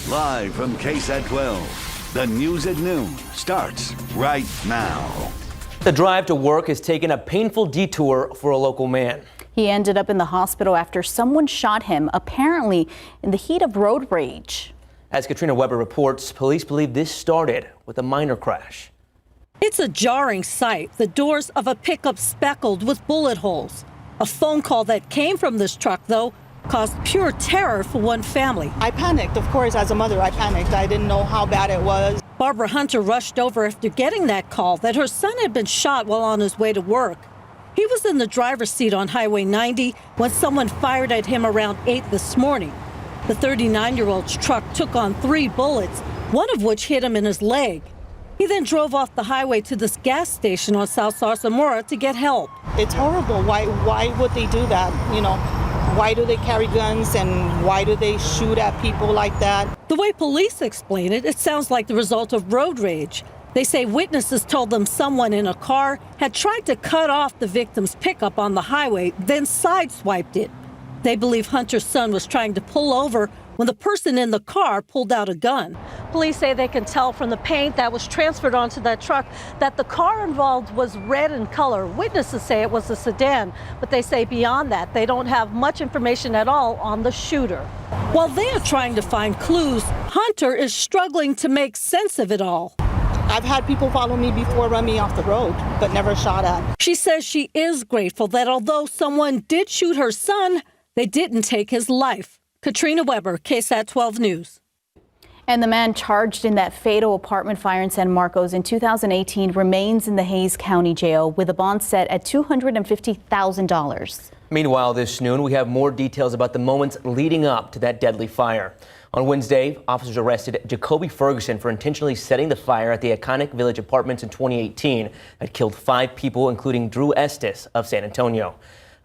Live from KSAT12, the news at noon starts right now. The drive to work has taken a painful detour for a local man. He ended up in the hospital after someone shot him, apparently in the heat of road rage. As Katrina Weber reports, police believe this started with a minor crash. It's a jarring sight, the doors of a pickup speckled with bullet holes. A phone call that came from this truck, though, caused pure terror for one family. I panicked, of course, as a mother, I panicked. I didn't know how bad it was. Barbara Hunter rushed over after getting that call that her son had been shot while on his way to work. He was in the driver's seat on Highway 90 when someone fired at him around 8 this morning. The 39-year-old's truck took on 3 bullets, one of which hit him in his leg. He then drove off the highway to this gas station on South Sarsamora to get help. It's horrible. Why would they do that? You know, why do they carry guns and why do they shoot at people like that? The way police explain it, it sounds like the result of road rage. They say witnesses told them someone in a car had tried to cut off the victim's pickup on the highway, then sideswiped it. They believe Hunter's son was trying to pull over when the person in the car pulled out a gun. Police say they can tell from the paint that was transferred onto that truck that the car involved was red in color. Witnesses say it was a sedan, but they say beyond that, they don't have much information at all on the shooter. While they are trying to find clues, Hunter is struggling to make sense of it all. I've had people follow me before, run me off the road, but never shot at. She says she is grateful that although someone did shoot her son, they didn't take his life. Katrina Weber, KSAT12 News. And the man charged in that fatal apartment fire in San Marcos in 2018 remains in the Hays County Jail with a bond set at $250,000. Meanwhile, this noon, we have more details about the moments leading up to that deadly fire. On Wednesday, officers arrested Jacoby Ferguson for intentionally setting the fire at the iconic Village Apartments in 2018 that killed 5 people, including Drew Estes of San Antonio.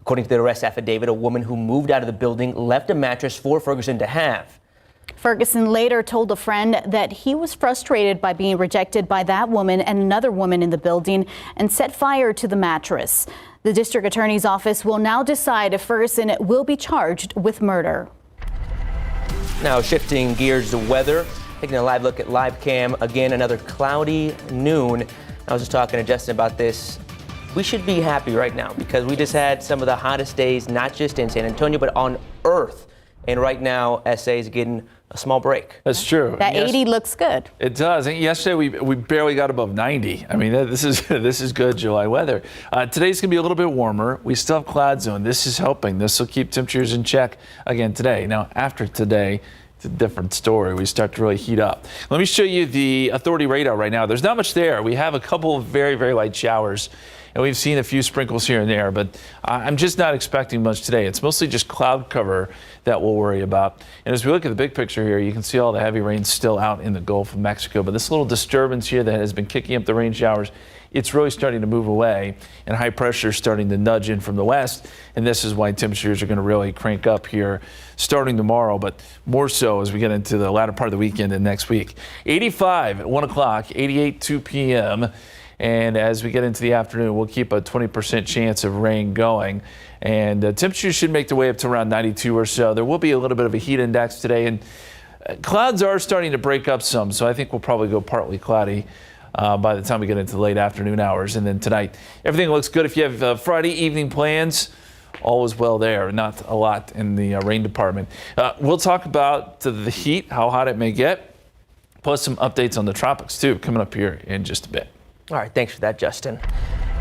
According to the arrest affidavit, a woman who moved out of the building left a mattress for Ferguson to have. Ferguson later told a friend that he was frustrated by being rejected by that woman and another woman in the building and set fire to the mattress. The district attorney's office will now decide if Ferguson will be charged with murder. Now shifting gears to weather, taking a live look at live cam. Again, another cloudy noon. I was just talking to Justin about this. We should be happy right now because we just had some of the hottest days, not just in San Antonio, but on Earth. And right now, SA is getting a small break. That's true. That 80 looks good. It does. And yesterday we barely got above 90. I mean, this is good July weather. Today's going to be a little bit warmer. We still have cloud zone. This is helping. This will keep temperatures in check again today. Now, after today, it's a different story. We start to really heat up. Let me show you the authority radar right now. There's not much there. We have a couple of very, very light showers. And we've seen a few sprinkles here and there, but I'm just not expecting much today. It's mostly just cloud cover that we'll worry about. And as we look at the big picture here, you can see all the heavy rain still out in the Gulf of Mexico. But this little disturbance here that has been kicking up the rain showers, it's really starting to move away, and high pressure is starting to nudge in from the west. And this is why temperatures are going to really crank up here starting tomorrow, but more so as we get into the latter part of the weekend and next week. 85 at 1 o'clock, 88 2 p.m. And as we get into the afternoon, we'll keep a 20% chance of rain going. And temperatures should make their way up to around 92 or so. There will be a little bit of a heat index today, and clouds are starting to break up some. So I think we'll probably go partly cloudy by the time we get into the late afternoon hours. And then tonight, everything looks good. If you have Friday evening plans, all is well there. Not a lot in the rain department. We'll talk about the heat, how hot it may get, plus some updates on the tropics, too, coming up here in just a bit. All right, thanks for that, Justin.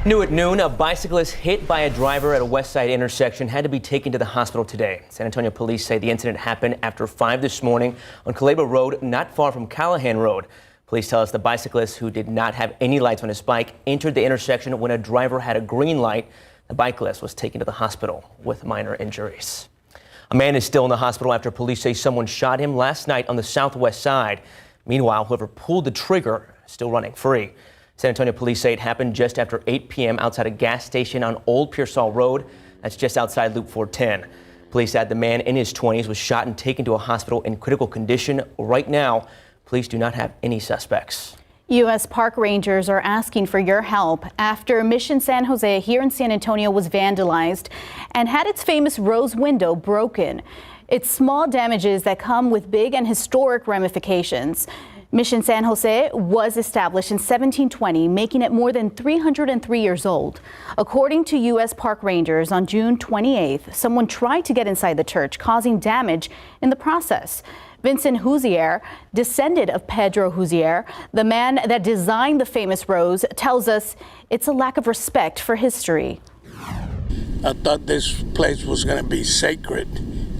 New at noon, a bicyclist hit by a driver at a West Side intersection had to be taken to the hospital today. San Antonio police say the incident happened after 5 this morning on Caleba Road, not far from Callahan Road. Police tell us the bicyclist, who did not have any lights on his bike, entered the intersection when a driver had a green light. The bicyclist was taken to the hospital with minor injuries. A man is still in the hospital after police say someone shot him last night on the southwest side. Meanwhile, whoever pulled the trigger is still running free. San Antonio police say it happened just after 8 p.m. outside a gas station on Old Pearsall Road. That's just outside Loop 410. Police add the man in his 20s was shot and taken to a hospital in critical condition. Right now, police do not have any suspects. U.S. park rangers are asking for your help after Mission San Jose here in San Antonio was vandalized and had its famous rose window broken. It's small damages that come with big and historic ramifications. Mission San Jose was established in 1720, making it more than 303 years old. According to U.S. Park Rangers, on June 28th, someone tried to get inside the church, causing damage in the process. Vincent Huzier, descendant of Pedro Huzier, the man that designed the famous rose, tells us it's a lack of respect for history. I thought this place was going to be sacred,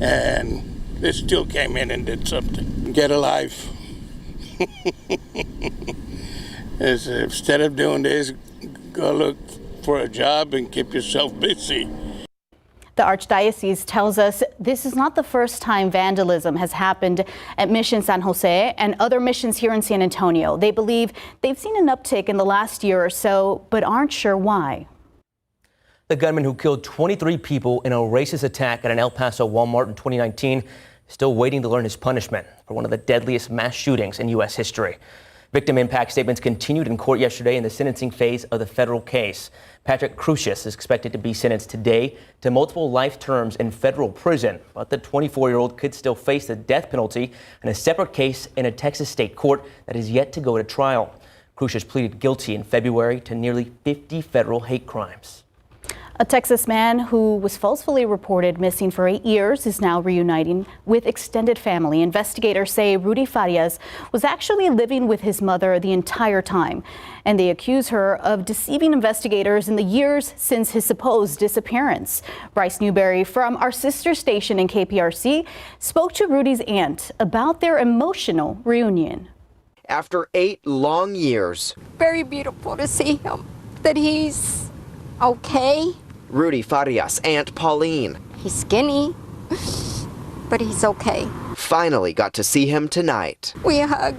and they still came in and did something. Get a life. Instead of doing this, go look for a job and keep yourself busy. The Archdiocese tells us this is not the first time vandalism has happened at Mission San Jose and other missions here in San Antonio. They believe they've seen an uptick in the last year or so, but aren't sure why. The gunman who killed 23 people in a racist attack at an El Paso Walmart in 2019 is still waiting to learn his punishment for one of the deadliest mass shootings in U.S. history. Victim impact statements continued in court yesterday in the sentencing phase of the federal case. Patrick Crucius is expected to be sentenced today to multiple life terms in federal prison, but the 24-year-old could still face the death penalty in a separate case in a Texas state court that is yet to go to trial. Crucius pleaded guilty in February to nearly 50 federal hate crimes. A Texas man who was falsely reported missing for 8 years is now reuniting with extended family. Investigators say Rudy Farias was actually living with his mother the entire time, and they accuse her of deceiving investigators in the years since his supposed disappearance. Bryce Newberry from our sister station in KPRC spoke to Rudy's aunt about their emotional reunion. After 8 long years, very beautiful to see him, that he's okay. Rudy Farias' Aunt Pauline. He's skinny, but he's okay. Finally got to see him tonight. We hugged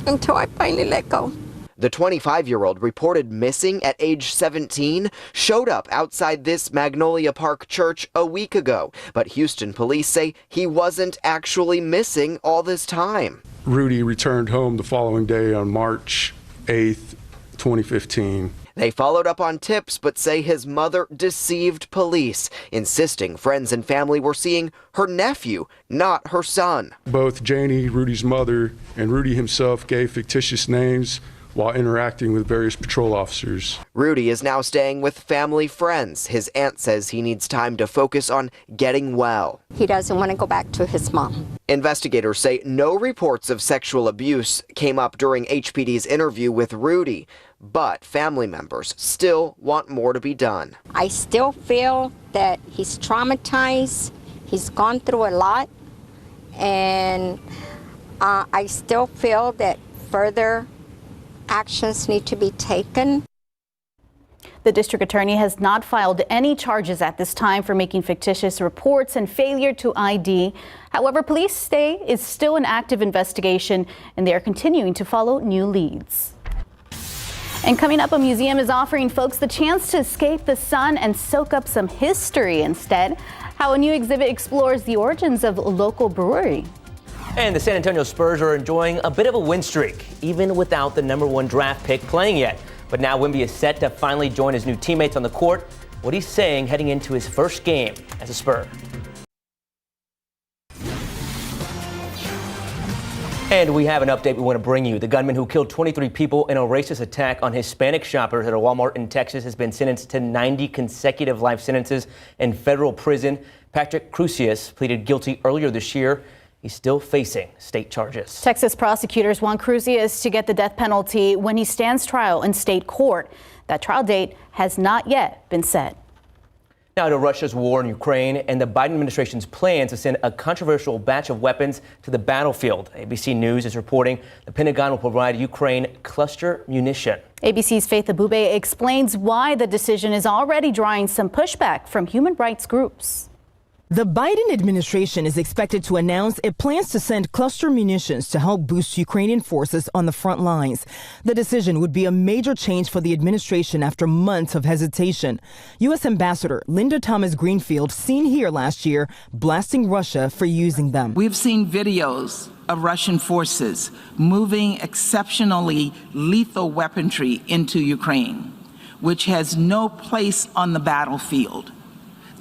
until I finally let go. The 25-year-old reported missing at age 17 showed up outside this Magnolia Park church a week ago, but Houston police say he wasn't actually missing all this time. Rudy returned home the following day on March 8th, 2015. They followed up on tips, but say his mother deceived police, insisting friends and family were seeing her nephew, not her son. Both Janie, Rudy's mother, and Rudy himself gave fictitious names while interacting with various patrol officers. Rudy is now staying with family friends. His aunt says he needs time to focus on getting well. He doesn't want to go back to his mom. Investigators say no reports of sexual abuse came up during HPD's interview with Rudy, but family members still want more to be done. I still feel that he's traumatized. He's gone through a lot, and I still feel that further actions need to be taken. The district attorney has not filed any charges at this time for making fictitious reports and failure to ID. However, police say it's still an active investigation and they are continuing to follow new leads. And coming up, a museum is offering folks the chance to escape the sun and soak up some history instead. How a new exhibit explores the origins of a local brewery. And the San Antonio Spurs are enjoying a bit of a win streak, even without the #1 draft pick playing yet. But now Wemby is set to finally join his new teammates on the court. What he's saying heading into his first game as a Spur. And we have an update we want to bring you. The gunman who killed 23 people in a racist attack on Hispanic shoppers at a Walmart in Texas has been sentenced to 90 consecutive life sentences in federal prison. Patrick Crucius pleaded guilty earlier this year. He's still facing state charges. Texas prosecutors want Crucius to get the death penalty when he stands trial in state court. That trial date has not yet been set. Now to Russia's war in Ukraine and the Biden administration's plans to send a controversial batch of weapons to the battlefield. ABC News is reporting the Pentagon will provide Ukraine cluster munition. ABC's Faith Abube explains why the decision is already drawing some pushback from human rights groups. The Biden administration is expected to announce it plans to send cluster munitions to help boost Ukrainian forces on the front lines. The decision would be a major change for the administration after months of hesitation. U.S. Ambassador Linda Thomas Greenfield, seen here last year, blasting Russia for using them. We've seen videos of Russian forces moving exceptionally lethal weaponry into Ukraine, which has no place on the battlefield.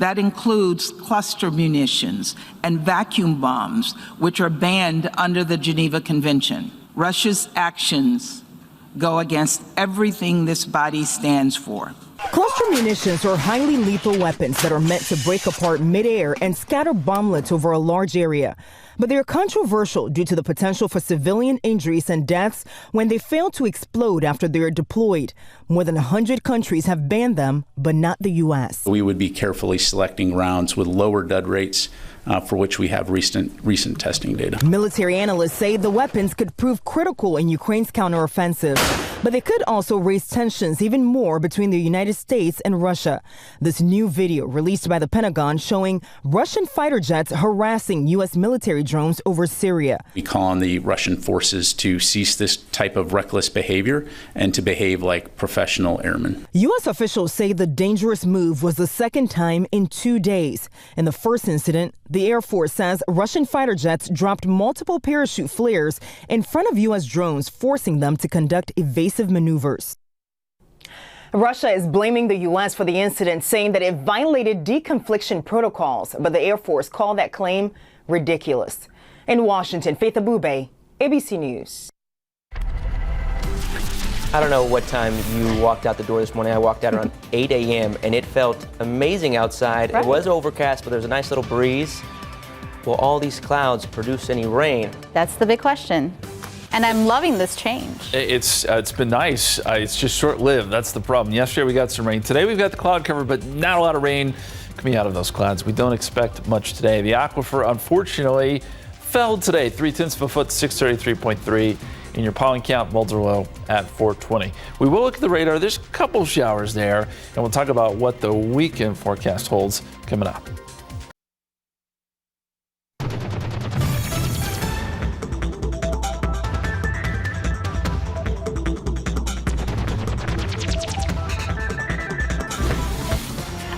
That includes cluster munitions and vacuum bombs, which are banned under the Geneva Convention. Russia's actions go against everything this body stands for. Cluster munitions are highly lethal weapons that are meant to break apart midair and scatter bomblets over a large area. But they are controversial due to the potential for civilian injuries and deaths when they fail to explode after they are deployed. More than 100 countries have banned them, but not the U.S. We would be carefully selecting rounds with lower dud rates, for which we have recent testing data. Military analysts say the weapons could prove critical in Ukraine's counteroffensive, but they could also raise tensions even more between the United States and Russia. This new video released by the Pentagon showing Russian fighter jets harassing U.S. military drones over Syria. We call on the Russian forces to cease this type of reckless behavior and to behave like professional airmen. U.S. officials say the dangerous move was the second time in 2 days. In the first incident, the Air Force says Russian fighter jets dropped multiple parachute flares in front of U.S. drones, forcing them to conduct evasive maneuvers. Russia is blaming the U.S. for the incident, saying that it violated deconfliction protocols, but the Air Force called that claim ridiculous. In Washington, Faith Abube, ABC News. I don't know what time you walked out the door this morning. I walked out around 8 a.m. and it felt amazing outside. Right. It was overcast, but there was a nice little breeze. Will all these clouds produce any rain? That's the big question. And I'm loving this change. It's been nice. It's just short-lived. That's the problem. Yesterday we got some rain. Today we've got the cloud cover, but not a lot of rain coming out of those clouds. We don't expect much today. The aquifer, unfortunately, fell today. 0.3 of a foot, 633.3. In your pollen count, Boulder low at 420. We will look at the radar. There's a couple showers there, and we'll talk about what the weekend forecast holds coming up.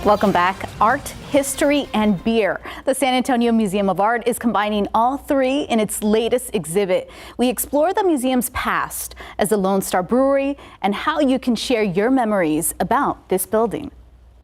Welcome back. Art, history, and beer. The San Antonio Museum of Art is combining all three in its latest exhibit. We explore the museum's past as the Lone Star Brewery and how you can share your memories about this building.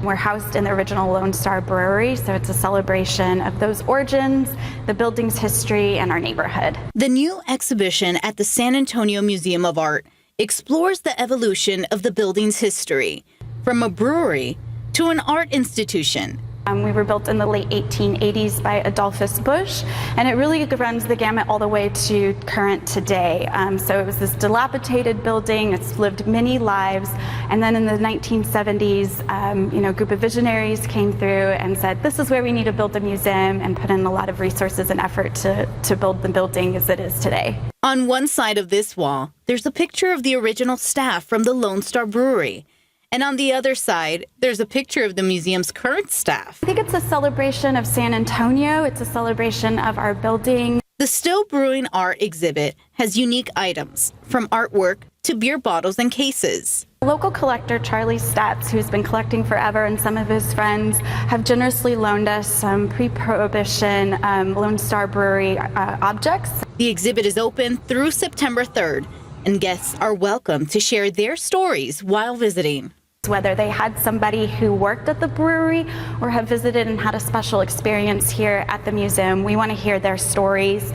We're housed in the original Lone Star Brewery, so it's a celebration of those origins, the building's history, and our neighborhood. The new exhibition at the San Antonio Museum of Art explores the evolution of the building's history, from a brewery to an art institution. We were built in the late 1880s by Adolphus Busch, and it really runs the gamut all the way to current today. So it was this dilapidated building, it's lived many lives, and then in the 1970s, a group of visionaries came through and said, this is where we need to build a museum, and put in a lot of resources and effort to build the building as it is today. On one side of this wall, there's a picture of the original staff from the Lone Star Brewery. And on the other side, there's a picture of the museum's current staff. I think it's a celebration of San Antonio. It's a celebration of our building. The Still Brewing Art exhibit has unique items, from artwork to beer bottles and cases. Local collector Charlie Statz, who's been collecting forever, and some of his friends have generously loaned us some pre-Prohibition Lone Star Brewery objects. The exhibit is open through September 3rd, and guests are welcome to share their stories while visiting. Whether they had somebody who worked at the brewery or have visited and had a special experience here at the museum, we want to hear their stories.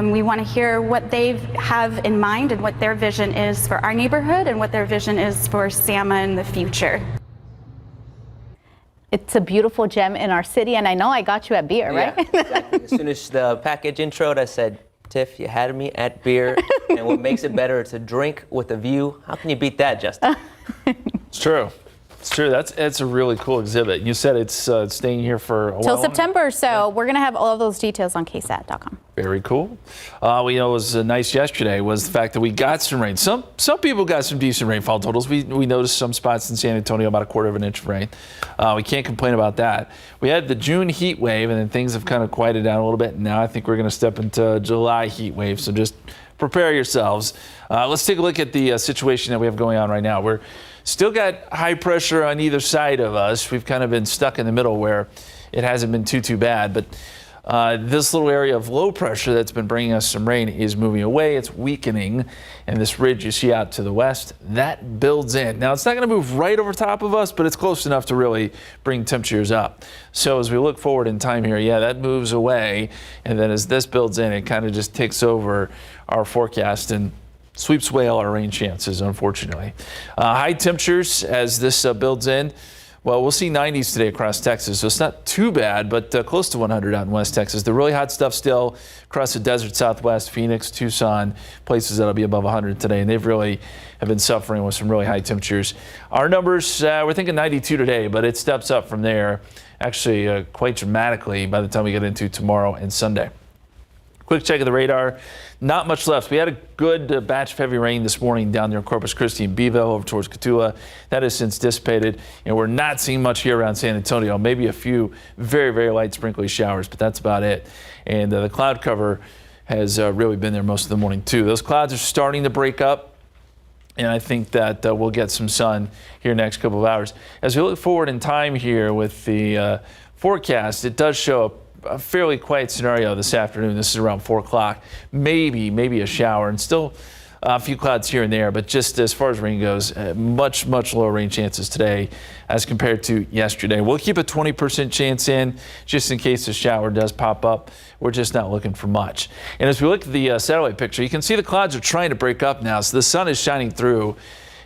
We want to hear what they have in mind and what their vision is for our neighborhood and what their vision is for SAMA in the future. It's a beautiful gem in our city, and I know I got you at beer, right? Yeah, exactly. As soon as the package introed, I said, Tiff, you had me at beer, and what makes it better, it's a drink with a view. How can you beat that, Justin? It's true. It's true. It's a really cool exhibit. You said it's staying here for a while. Till September, so we're going to have all of those details on KSAT12. Very cool. We know it was nice yesterday was the fact that we got some rain. Some people got some decent rainfall totals. We noticed some spots in San Antonio about 1/4 of an inch of rain. We can't complain about that. We had the June heat wave, and then things have kind of quieted down a little bit. Now I think we're going to step into July heat wave. So just prepare yourselves. Let's take a look at the situation that we have going on right now. We're still got high pressure on either side of us. We've kind of been stuck in the middle where it hasn't been too bad, but This little area of low pressure that's been bringing us some rain is moving away. It's weakening, and this ridge you see out to the west, that builds in. Now, it's not going to move right over top of us, but it's close enough to really bring temperatures up. So as we look forward in time here, yeah, that moves away, and then as this builds in, it kind of just takes over our forecast and sweeps away all our rain chances, unfortunately. High temperatures as this builds in. Well, we'll see 90s today across Texas, so it's not too bad, but close to 100 out in West Texas. The really hot stuff still across the desert Southwest, Phoenix, Tucson, places that'll be above 100 today, and they've really have been suffering with some really high temperatures. Our numbers, we're thinking 92 today, but it steps up from there, actually quite dramatically by the time we get into tomorrow and Sunday. Quick check of the radar. Not much left. We had a good batch of heavy rain this morning down there in Corpus Christi and Beeville over towards Cotulla. That has since dissipated. And we're not seeing much here around San Antonio. Maybe a few very, very light sprinkly showers, but that's about it. And the cloud cover has really been there most of the morning too. Those clouds are starting to break up. And I think that we'll get some sun here next couple of hours. As we look forward in time here with the forecast, it does show a fairly quiet scenario this afternoon. This is around 4 o'clock. Maybe a shower, and still a few clouds here and there, but just as far as rain goes, much lower rain chances today as compared to yesterday. We'll keep a 20% chance in just in case a shower does pop up. We're just not looking for much. And as we look at the satellite picture, you can see the clouds are trying to break up now, so the sun is shining through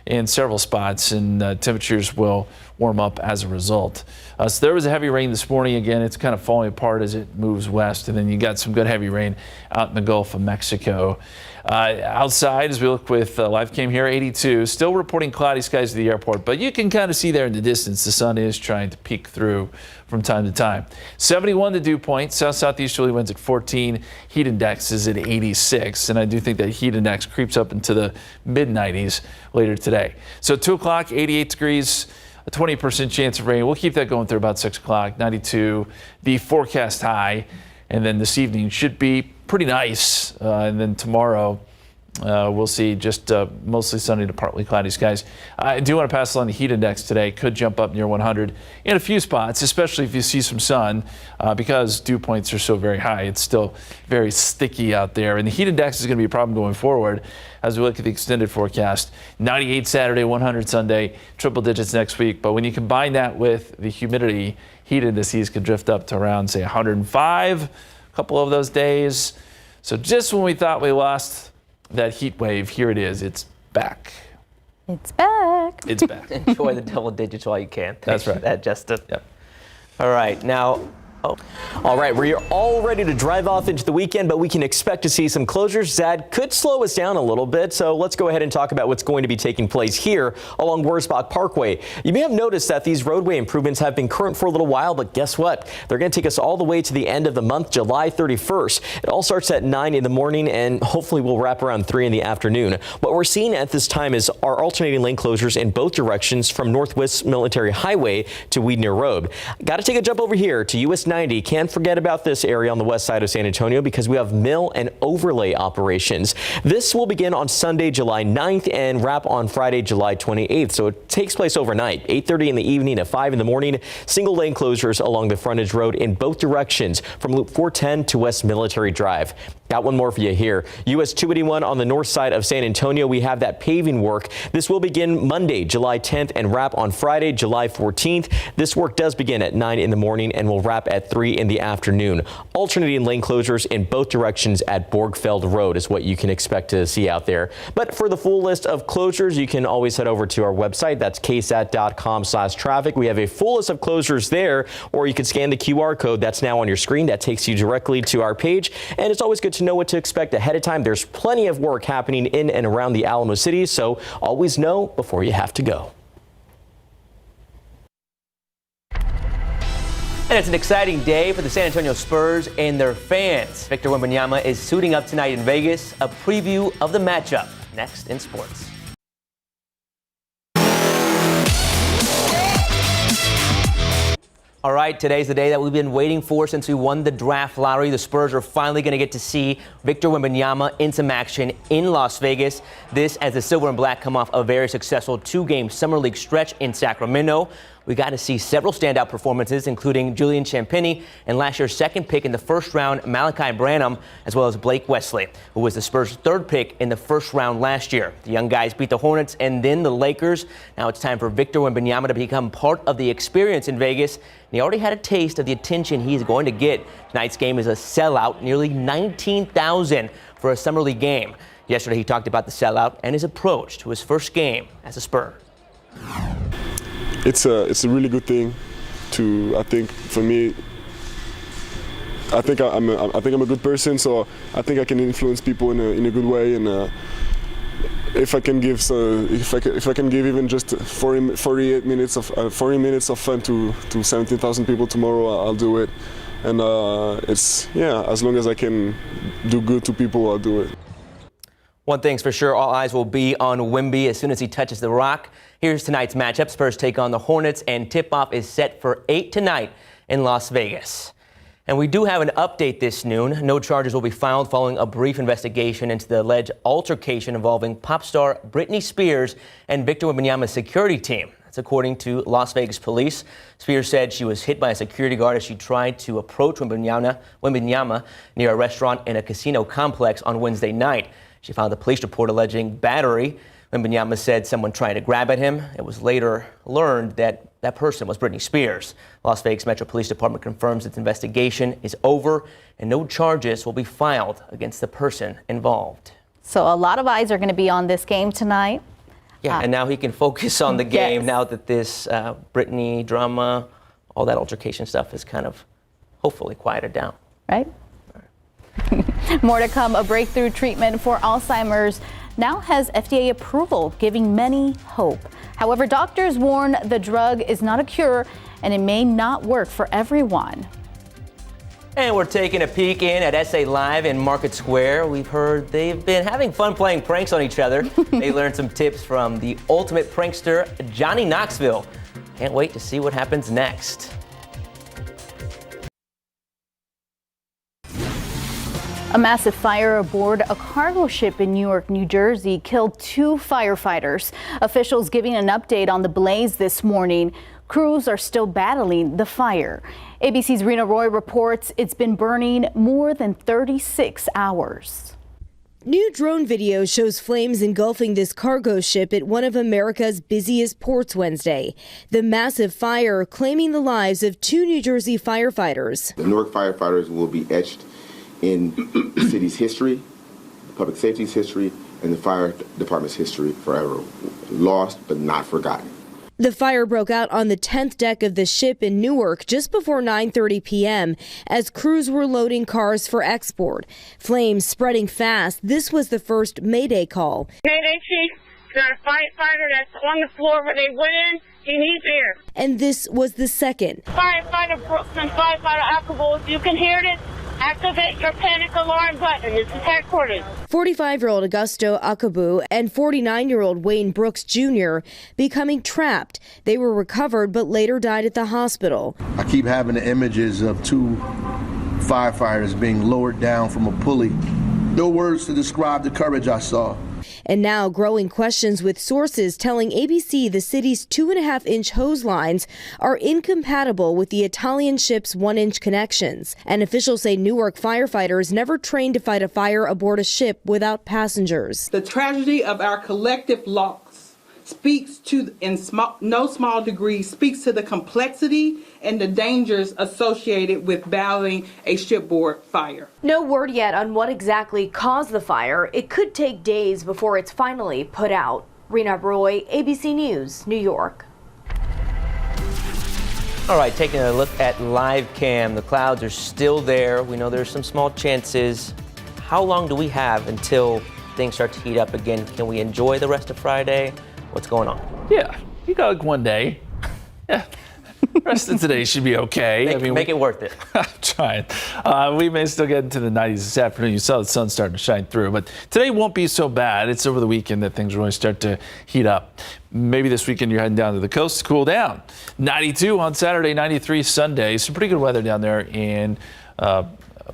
in several spots, and temperatures will warm up as a result. So there was a heavy rain this morning. Again, it's kind of falling apart as it moves west, and then you got some good heavy rain out in the Gulf of Mexico. Outside, as we look with live cam here, 82, still reporting cloudy skies at the airport, but you can kind of see there in the distance the sun is trying to peek through from time to time. 71 the dew point, south-southeasterly winds at 14, heat index is at 86, and I do think that heat index creeps up into the mid-90s later today. So 2 o'clock, 88 degrees, a 20% chance of rain. We'll keep that going through about 6 o'clock, 92, the forecast high, and then this evening should be pretty nice, and then tomorrow we'll see just mostly sunny to partly cloudy skies. I do want to pass along the heat index today. Could jump up near 100 in a few spots, especially if you see some sun, because dew points are so very high. It's still very sticky out there, and the heat index is going to be a problem going forward as we look at the extended forecast. 98 Saturday, 100 Sunday, triple digits next week. But when you combine that with the humidity, heat indices could drift up to around, say, 105 a couple of those days. So just when we thought we lost that heat wave, here it is. It's back. It's back. It's back. Enjoy the double digits while you can. That's right. That, Justin. Yep. All right. Now, all right, we're all ready to drive off into the weekend, but we can expect to see some closures that could slow us down a little bit. So let's go ahead and talk about what's going to be taking place here along Wurzbach Parkway. You may have noticed that these roadway improvements have been current for a little while, but guess what? They're going to take us all the way to the end of the month, July 31st. It all starts at 9 in the morning, and hopefully we'll wrap around 3 in the afternoon. What we're seeing at this time is our alternating lane closures in both directions from Northwest Military Highway to Weidner Road. Got to take a jump over here to US 90. Can't forget about this area on the west side of San Antonio because we have mill and overlay operations. This will begin on Sunday, July 9th and wrap on Friday, July 28th. So it takes place overnight, 8:30 in the evening to 5 in the morning. Single lane closures along the frontage road in both directions from Loop 410 to West Military Drive. Got one more for you here. US 281 on the north side of San Antonio. We have that paving work. This will begin Monday, July 10th and wrap on Friday, July 14th. This work does begin at 9 in the morning and will wrap at 3 in the afternoon. Alternating lane closures in both directions at Borgfeld Road is what you can expect to see out there. But for the full list of closures, you can always head over to our website. That's KSAT12.com/traffic. We have a full list of closures there, or you can scan the QR code that's now on your screen. That takes you directly to our page. And it's always good to know what to expect ahead of time. There's plenty of work happening in and around the Alamo City, so always know before you have to go. And it's an exciting day for the San Antonio Spurs and their fans. Victor Wembanyama is suiting up tonight in Vegas. A preview of the matchup next in sports. All right, today's the day that we've been waiting for since we won the draft lottery. The Spurs are finally going to get to see Victor Wembanyama in some action in Las Vegas. This as the Silver and Black come off a very successful 2-game Summer League stretch in Sacramento. we got to see several standout performances, including Julian Champagny and last year's second pick in the first round, Malachi Branham, as well as Blake Wesley, who was the Spurs' third pick in the first round last year. The young guys beat the Hornets and then the Lakers. Now it's time for Victor Wembanyama to become part of the experience in Vegas. And he already had a taste of the attention he's going to get. Tonight's game is a sellout, nearly 19,000 for a summer league game. Yesterday he talked about the sellout and his approach to his first game as a Spur. It's a really good thing to, I think, for me. I think I'm a good person, so I think I can influence people in a good way. And if I can give even just 40 minutes of fun to 17,000 people tomorrow, I'll do it. And as long as I can do good to people, I'll do it. One thing's for sure, all eyes will be on Wemby as soon as he touches the rock. Here's tonight's matchup. Spurs take on the Hornets, and tip-off is set for 8 tonight in Las Vegas. And we do have an update this noon. No charges will be filed following a brief investigation into the alleged altercation involving pop star Britney Spears and Victor Wembanyama's security team. That's according to Las Vegas police. Spears said she was hit by a security guard as she tried to approach Wembanyama near a restaurant in a casino complex on Wednesday night. She filed a police report alleging battery. Wembanyama said someone tried to grab at him. It was later learned that that person was Britney Spears. Las Vegas Metro Police Department confirms its investigation is over and no charges will be filed against the person involved. So a lot of eyes are going to be on this game tonight. Yeah, and now he can focus on the game Yes. now that this Britney drama, all that altercation stuff is kind of hopefully quieted down. Right? More to come. A breakthrough treatment for Alzheimer's now has FDA approval, giving many hope. However, doctors warn the drug is not a cure and it may not work for everyone. And we're taking a peek in at SA Live in Market Square. We've heard they've been having fun playing pranks on each other. They learned some tips from the ultimate prankster, Johnny Knoxville. Can't wait to see what happens next. A massive fire aboard a cargo ship in Newark, New Jersey killed 2 firefighters. Officials giving an update on the blaze this morning. Crews are still battling the fire. ABC's Rena Roy reports it's been burning more than 36 hours. New drone video shows flames engulfing this cargo ship at one of America's busiest ports Wednesday. The massive fire claiming the lives of 2 New Jersey firefighters. The Newark firefighters will be etched in the city's history, public safety's history, and the fire department's history forever. Lost but not forgotten. The fire broke out on the 10th deck of the ship in Newark just before 9:30 p.m. as crews were loading cars for export. Flames spreading fast. This was the first Mayday call. Mayday, Chief. Got a firefighter that's on the floor where they went in. He needs air. And this was the second. Firefighter Brooklyn, firefighter Alcaboo, if you can hear this, activate your panic alarm button. This is headquarters. 45-year-old Augusto Akabu and 49-year-old Wayne Brooks Jr. becoming trapped. They were recovered but later died at the hospital. I keep having the images of 2 firefighters being lowered down from a pulley. No words to describe the courage I saw. And now growing questions with sources telling ABC the city's 2.5-inch hose lines are incompatible with the Italian ship's 1-inch connections. And officials say Newark firefighters never trained to fight a fire aboard a ship without passengers. The tragedy of our collective loss speaks to, in no small degree, speaks to the complexity and the dangers associated with battling a shipboard fire. No word yet on what exactly caused the fire. It could take days before it's finally put out. Rena Roy, ABC News, New York. All right, taking a look at live cam. The clouds are still there. We know there's some small chances. How long do we have until things start to heat up again? Can we enjoy the rest of Friday? What's going on? Yeah, you got like one day. Yeah. The rest of today should be okay. Make it worth it. I'm trying. We may still get into the 90s this afternoon. You saw the sun starting to shine through, but today won't be so bad. It's over the weekend that things really start to heat up. Maybe this weekend you're heading down to the coast to cool down. 92 on Saturday, 93 Sunday. Some pretty good weather down there in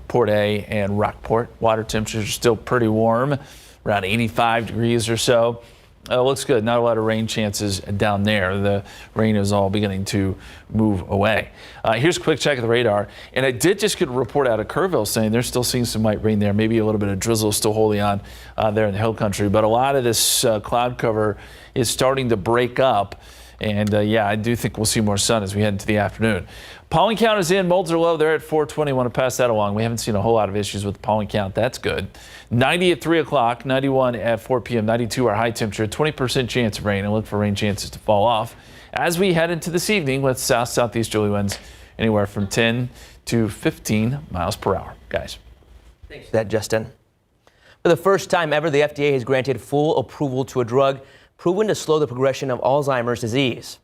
Port A and Rockport. Water temperatures are still pretty warm, around 85 degrees or so. Looks good. Not a lot of rain chances down there. The rain is all beginning to move away. Here's a quick check of the radar. And I did just get a report out of Kerrville saying they're still seeing some light rain there. Maybe a little bit of drizzle still holding on there in the hill country. But a lot of this cloud cover is starting to break up. And I do think we'll see more sun as we head into the afternoon. Pollen count is in. Molds are low. They're at 420. Want to pass that along. We haven't seen a whole lot of issues with the pollen count. That's good. 90 at 3 o'clock, 91 at 4 p.m., 92 our high temperature, 20% chance of rain, and look for rain chances to fall off as we head into this evening with south-southeasterly winds anywhere from 10 to 15 miles per hour. Guys. Thanks for that, Justin. For the first time ever, the FDA has granted full approval to a drug proven to slow the progression of Alzheimer's disease.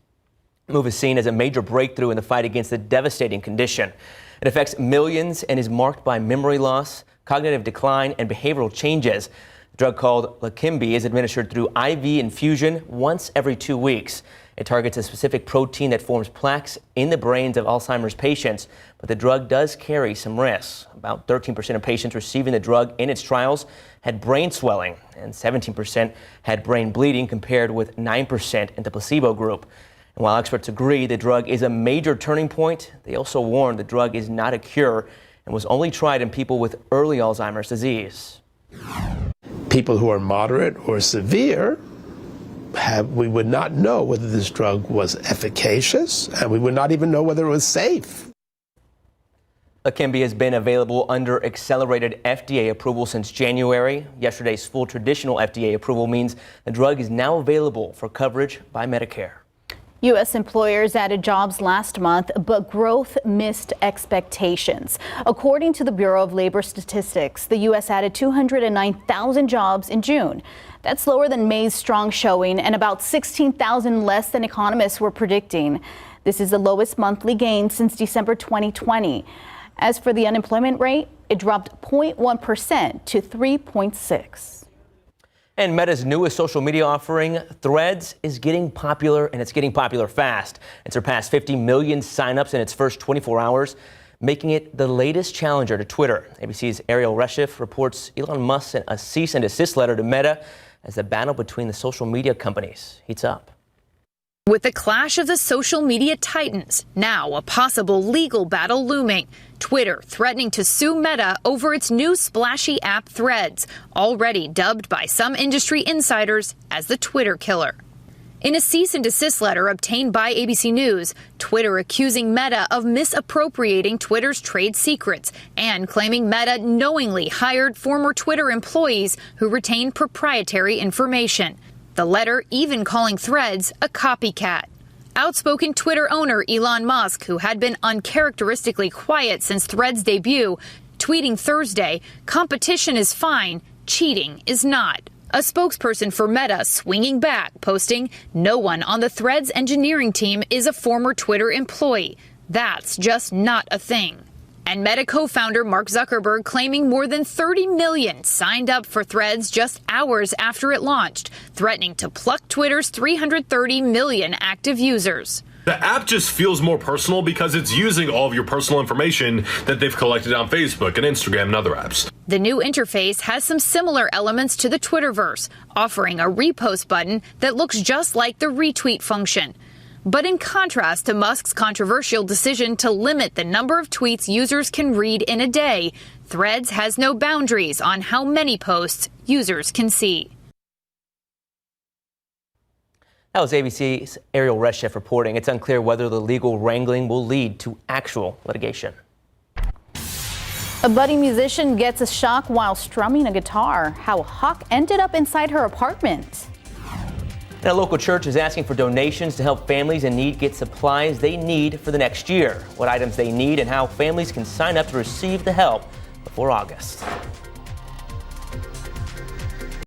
The move is seen as a major breakthrough in the fight against the devastating condition. It affects millions and is marked by memory loss, cognitive decline, and behavioral changes. The drug called Leqembi is administered through IV infusion once every 2 weeks. It targets a specific protein that forms plaques in the brains of Alzheimer's patients, but the drug does carry some risks. About 13% of patients receiving the drug in its trials had brain swelling, and 17% had brain bleeding, compared with 9% in the placebo group. And while experts agree the drug is a major turning point, they also warn the drug is not a cure and was only tried in people with early Alzheimer's disease. People who are moderate or severe, we would not know whether this drug was efficacious, and we would not even know whether it was safe. Leqembi has been available under accelerated FDA approval since January. Yesterday's full traditional FDA approval means the drug is now available for coverage by Medicare. U.S. employers added jobs last month, but growth missed expectations. According to the Bureau of Labor Statistics, the U.S. added 209,000 jobs in June. That's lower than May's strong showing and about 16,000 less than economists were predicting. This is the lowest monthly gain since December 2020. As for the unemployment rate, it dropped 0.1% to 3.6%. And Meta's newest social media offering, Threads, is getting popular, and it's getting popular fast. It surpassed 50 million signups in its first 24 hours, making it the latest challenger to Twitter. ABC's Ariel Reshef reports Elon Musk sent a cease and desist letter to Meta as the battle between the social media companies heats up. With the clash of the social media titans, now a possible legal battle looming. Twitter threatening to sue Meta over its new splashy app Threads, already dubbed by some industry insiders as the Twitter killer. In a cease and desist letter obtained by ABC News, Twitter accusing Meta of misappropriating Twitter's trade secrets and claiming Meta knowingly hired former Twitter employees who retained proprietary information. The letter even calling Threads a copycat. Outspoken Twitter owner Elon Musk, who had been uncharacteristically quiet since Threads' debut, tweeting Thursday, "Competition is fine, cheating is not." A spokesperson for Meta swinging back, posting, "No one on the Threads engineering team is a former Twitter employee. That's just not a thing." And Meta co-founder Mark Zuckerberg claiming more than 30 million signed up for Threads just hours after it launched, threatening to pluck Twitter's 330 million active users. The app just feels more personal because it's using all of your personal information that they've collected on Facebook and Instagram and other apps. The new interface has some similar elements to the Twitterverse, offering a repost button that looks just like the retweet function. But in contrast to Musk's controversial decision to limit the number of tweets users can read in a day, Threads has no boundaries on how many posts users can see. That was ABC's Ariel Reshef reporting. It's unclear whether the legal wrangling will lead to actual litigation. A budding musician gets a shock while strumming a guitar. How Hawk ended up inside her apartment. And a local church is asking for donations to help families in need get supplies they need for the next year. What items they need and how families can sign up to receive the help before August.